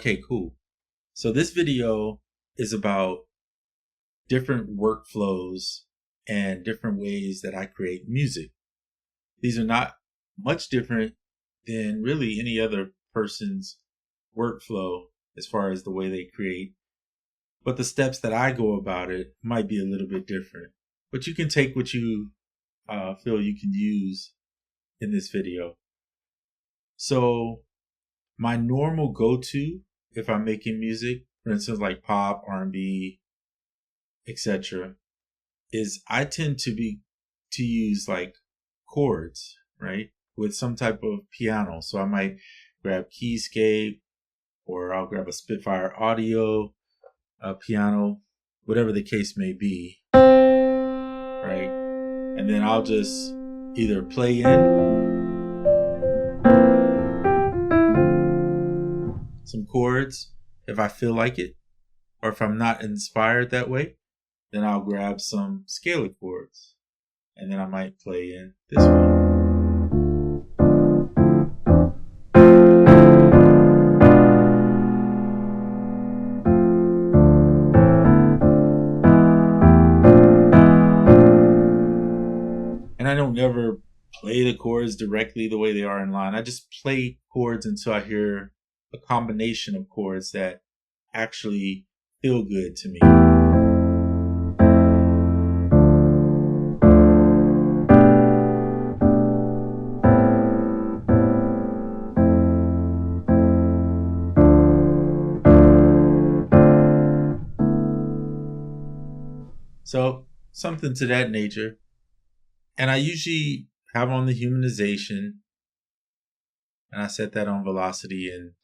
Okay, cool. So this video is about different workflows and different ways that I create music. These are not much different than really any other person's workflow as far as the way they create, but the steps that I go about it might be a little bit different. But you can take what you feel you can use in this video. So my normal go-to if I'm making music, for instance, like pop, R&B, etc., is I tend to use like chords, right? With some type of piano. So I might grab Keyscape or I'll grab a Spitfire Audio, a piano, whatever the case may be, right? And then I'll just either play in some chords if I feel like it, or if I'm not inspired that way, then I'll grab some scalar chords and then I might play in this one. And I don't ever play the chords directly the way they are in line. I just play chords until I hear a combination of chords that actually feel good to me. So something to that nature. And I usually have on the humanization and I set that on velocity, and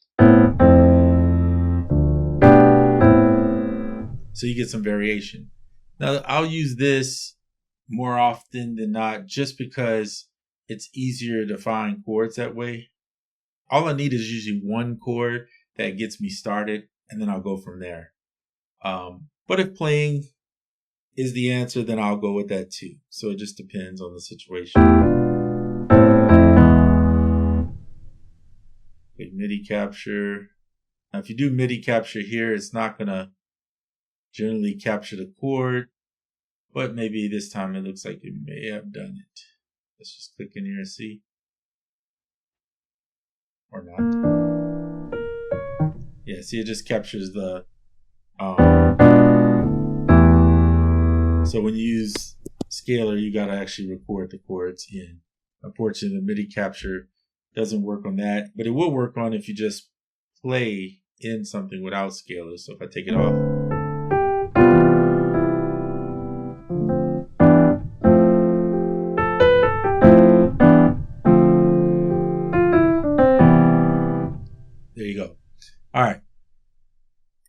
so you get some variation. Now I'll use this more often than not just because it's easier to find chords that way. All I need is usually one chord that gets me started and then I'll go from there. But if playing is the answer, then I'll go with that too. So it just depends on the situation. Okay, MIDI capture. Now, if you do MIDI capture here, it's not going to generally capture the chord, but maybe this time it looks like it may have done it. Let's just click in here and see. Or not. Yeah, see, it just captures the... So when you use scalar, you got to actually record the chords in. Unfortunately, the MIDI capture doesn't work on that, but it will work on if you just play in something without scalar. So if I take it off, there you go. All right,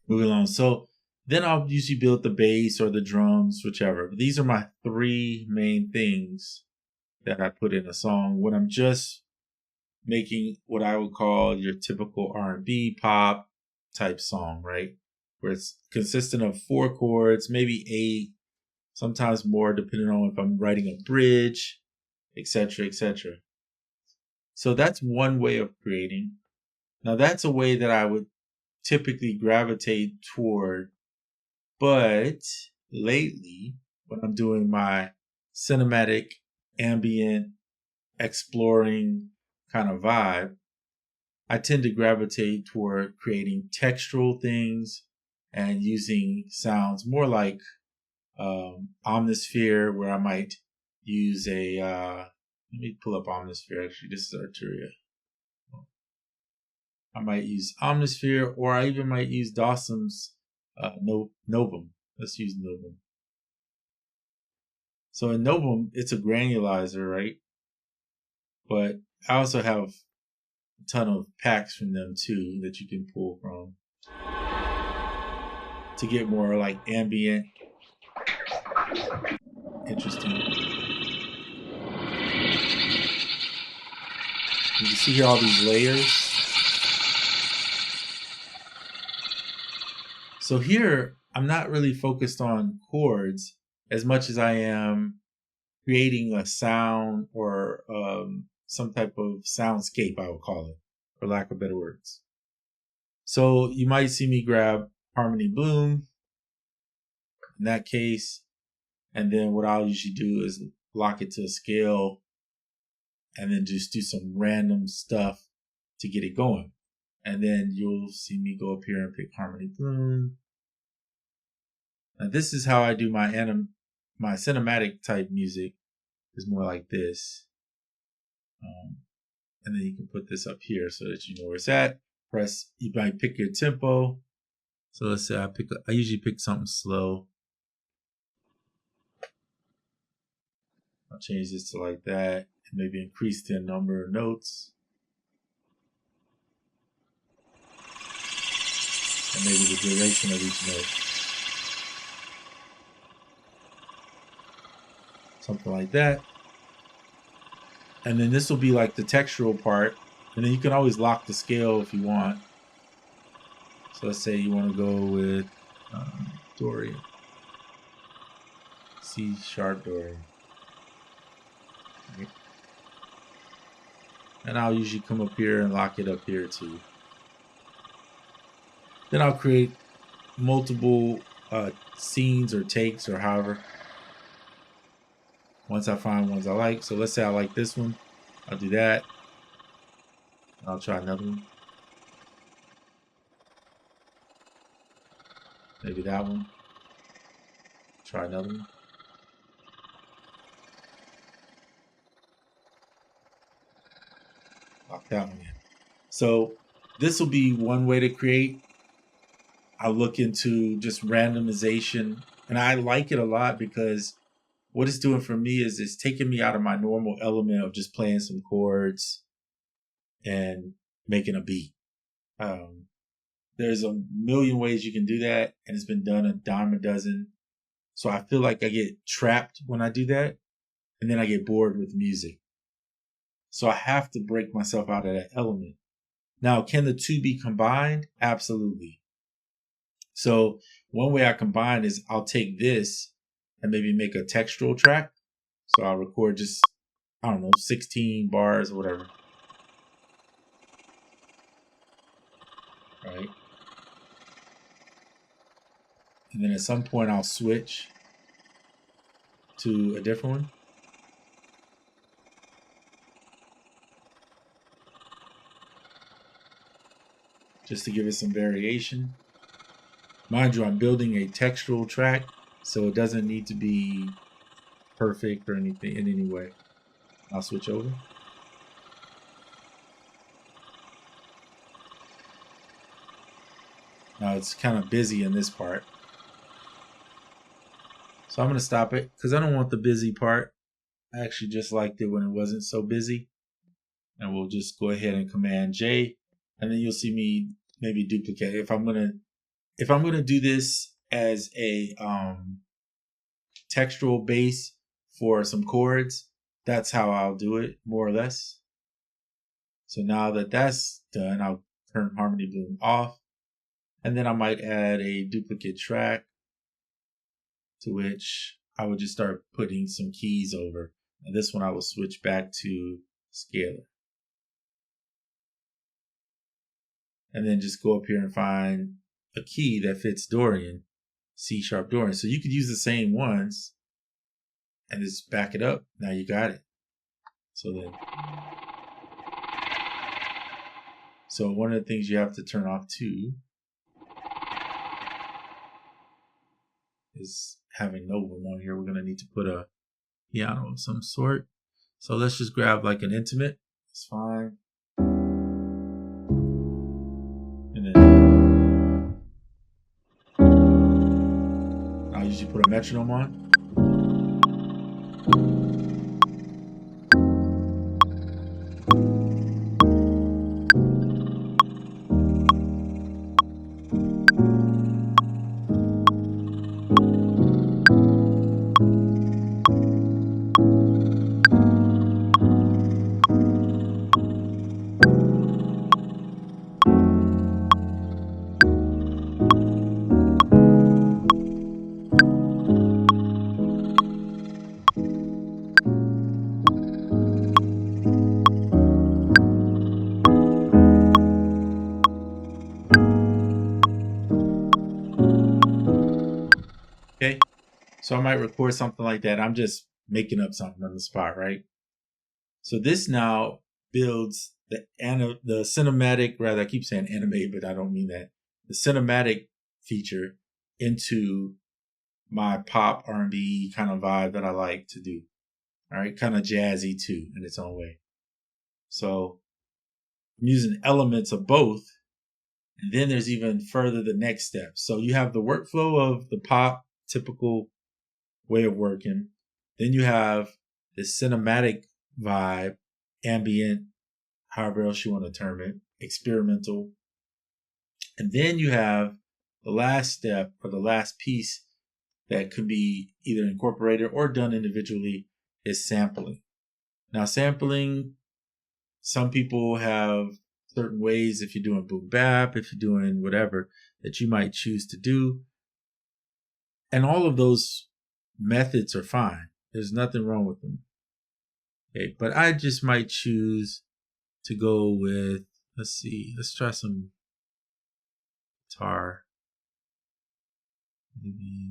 moving along. So then I'll usually build the bass or the drums, whichever. These are my three main things that I put in a song when I'm just making what I would call your typical R&B pop type song, right? Where it's consistent of 4 chords, maybe 8, sometimes more, depending on if I'm writing a bridge, etc., etc. So that's one way of creating. Now that's a way that I would typically gravitate toward, but lately, when I'm doing my cinematic, ambient, exploring kind of vibe, I tend to gravitate toward creating textural things and using sounds more like Omnisphere, where I might use a, let me pull up Omnisphere, actually, this is Arturia. I might use Omnisphere, or I even might use Dawson's Novum. Let's use Novum. So in Novum, it's a granulizer, right? But I also have a ton of packs from them too that you can pull from to get more like ambient, interesting. You can see here all these layers. So here, I'm not really focused on chords as much as I am creating a sound or some type of soundscape, I would call it, for lack of better words. So you might see me grab Harmony Bloom in that case. And then what I'll usually do is lock it to a scale and then just do some random stuff to get it going. And then you'll see me go up here and pick Harmony Bloom. Now this is how I do my cinematic type music. Is more like this. And then you can put this up here so that you know where it's at. You might pick your tempo. So let's say I usually pick something slow. I'll change this to like that and maybe increase the number of notes. And maybe the duration of each note. Something like that. And then this will be like the textural part. And then you can always lock the scale if you want. So let's say you want to go with Dorian. C# Dorian. Right. And I'll usually come up here and lock it up here too. Then I'll create multiple scenes or takes or however. Once I find ones I like. So let's say I like this one. I'll do that. I'll try another one. Maybe that one. Try another one. Lock that one in. So this will be one way to create. I'll look into just randomization. And I like it a lot because what it's doing for me is it's taking me out of my normal element of just playing some chords and making a beat. There's a million ways you can do that, and it's been done a dime a dozen. So I feel like I get trapped when I do that, and then I get bored with music. So I have to break myself out of that element. Now, can the two be combined? Absolutely. So one way I combine is I'll take this and maybe make a textural track. So I'll record just, 16 bars or whatever. Right. And then at some point I'll switch to a different one. Just to give it some variation. Mind you, I'm building a textural track, so it doesn't need to be perfect or anything in any way. I'll switch over. Now it's kind of busy in this part. So I'm going to stop it because I don't want the busy part. I actually just liked it when it wasn't so busy. And we'll just go ahead and Command J. And then you'll see me maybe duplicate. If I'm gonna do this as a textual base for some chords, that's how I'll do it, more or less. So now that that's done, I'll turn Harmony Bloom off. And then I might add a duplicate track to which I would just start putting some keys over. And this one I will switch back to scalar. And then just go up here and find a key that fits Dorian, C# Dorian. So you could use the same ones and just back it up. Now you got it. So one of the things you have to turn off too is having Novum on here. We're going to need to put a piano of some sort. So let's just grab like an intimate. It's fine. And then I'll usually put a metronome on. Okay. So I might record something like that. I'm just making up something on the spot, right? So this now builds the cinematic, rather I keep saying anime, but I don't mean that. The cinematic feature into my pop R&B kind of vibe that I like to do. All right, kind of jazzy too in its own way. So I'm using elements of both. And then there's even further the next step. So you have the workflow of the pop typical way of working. Then you have the cinematic vibe, ambient, however else you want to term it, experimental. And then you have the last step or the last piece that could be either incorporated or done individually is sampling. Now, sampling, some people have certain ways, if you're doing boom bap, if you're doing whatever, that you might choose to do. And all of those methods are fine. There's nothing wrong with them. Okay, but I just might choose to go with, let's try some guitar. Maybe.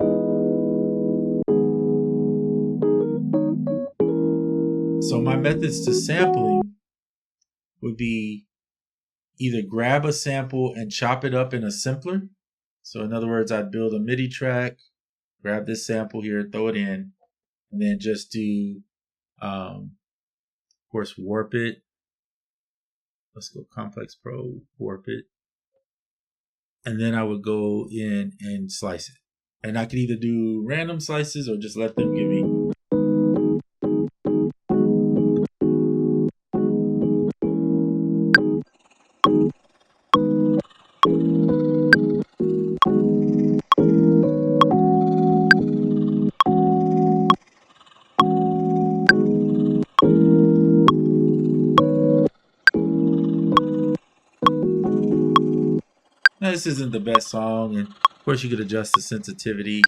So my methods to sampling would be either grab a sample and chop it up in a sampler. So in other words, I'd build a MIDI track, grab this sample here, throw it in, and then just do, of course, warp it. Let's go Complex Pro, warp it. And then I would go in and slice it. And I could either do random slices or just let them give me. Now, this isn't the best song, and of course you could adjust the sensitivity.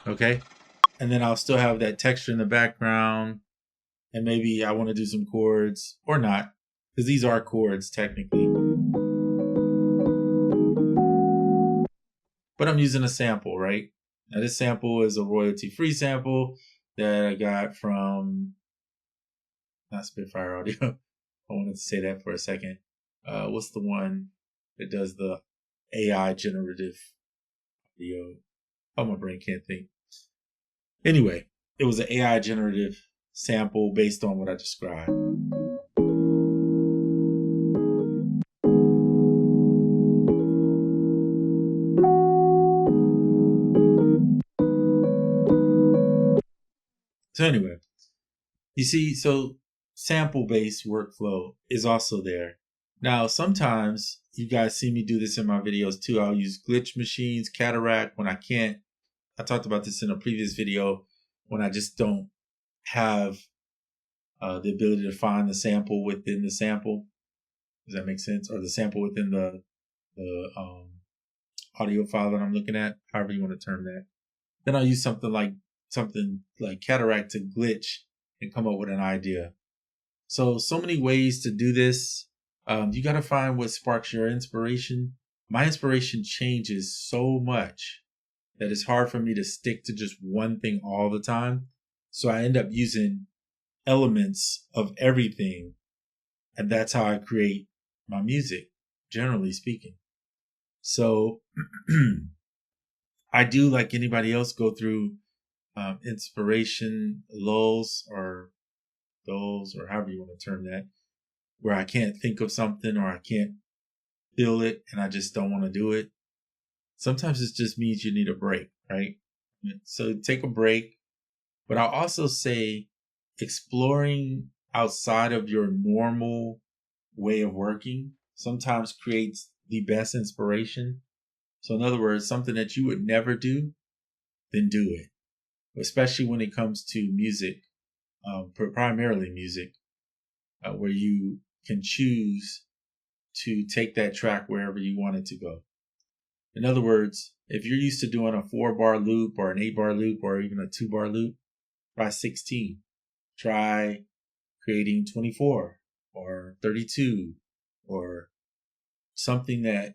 Okay. And then I'll still have that texture in the background. And maybe I want to do some chords or not, because these are chords technically. But I'm using a sample, right? Now, this sample is a royalty free sample that I got from not Spitfire Audio. I wanted to say that for a second. What's the one that does the AI generative audio? Oh, my brain can't think. Anyway, it was an AI generative sample based on what I described. So anyway, you see, so sample-based workflow is also there. Now, sometimes you guys see me do this in my videos too. I'll use glitch machines, cataract when I can't. I talked about this in a previous video when I just don't have the ability to find the sample within the sample. Does that make sense? Or the sample within the audio file that I'm looking at, however you want to term that. Then I'll use something like cataract to glitch and come up with an idea. So many ways to do this. You got to find what sparks your inspiration. My inspiration changes so much that it's hard for me to stick to just one thing all the time. So I end up using elements of everything. And that's how I create my music, generally speaking. So I do, like anybody else, go through inspiration lulls or dulls, or however you want to term that, where I can't think of something or I can't feel it and I just don't want to do it. Sometimes it just means you need a break, right? So take a break. But I'll also say exploring outside of your normal way of working sometimes creates the best inspiration. So in other words, something that you would never do, then do it. Especially when it comes to music. primarily music, where you can choose to take that track wherever you want it to go. In other words, if you're used to doing a 4-bar loop or an 8-bar loop or even a 2-bar loop, try 16. Try creating 24 or 32 or something that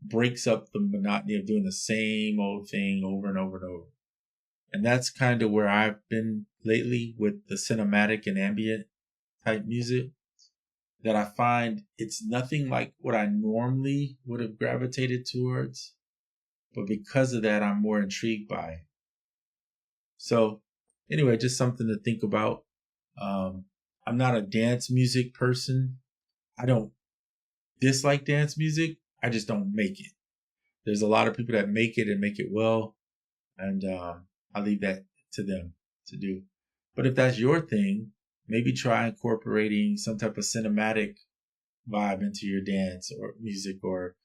breaks up the monotony of doing the same old thing over and over and over. And that's kind of where I've been lately with the cinematic and ambient type music, that I find it's nothing like what I normally would have gravitated towards. But because of that, I'm more intrigued by it. So anyway, just something to think about. I'm not a dance music person. I don't dislike dance music. I just don't make it. There's a lot of people that make it and make it well. And I leave that to them to do. But if that's your thing, maybe try incorporating some type of cinematic vibe into your dance or music, or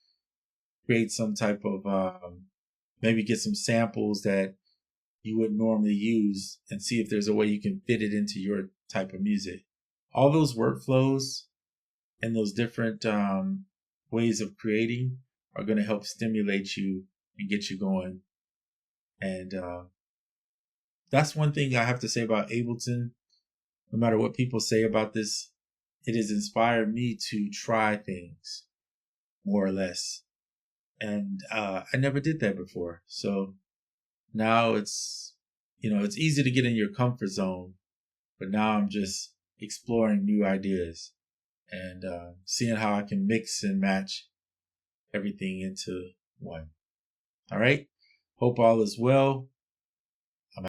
create some type of, maybe get some samples that you wouldn't normally use and see if there's a way you can fit it into your type of music. All those workflows and those different ways of creating are going to help stimulate you and get you going. And that's one thing I have to say about Ableton. No matter what people say about this, it has inspired me to try things, more or less. And I never did that before. So now it's easy to get in your comfort zone, but now I'm just exploring new ideas and seeing how I can mix and match everything into one. All right. Hope all is well.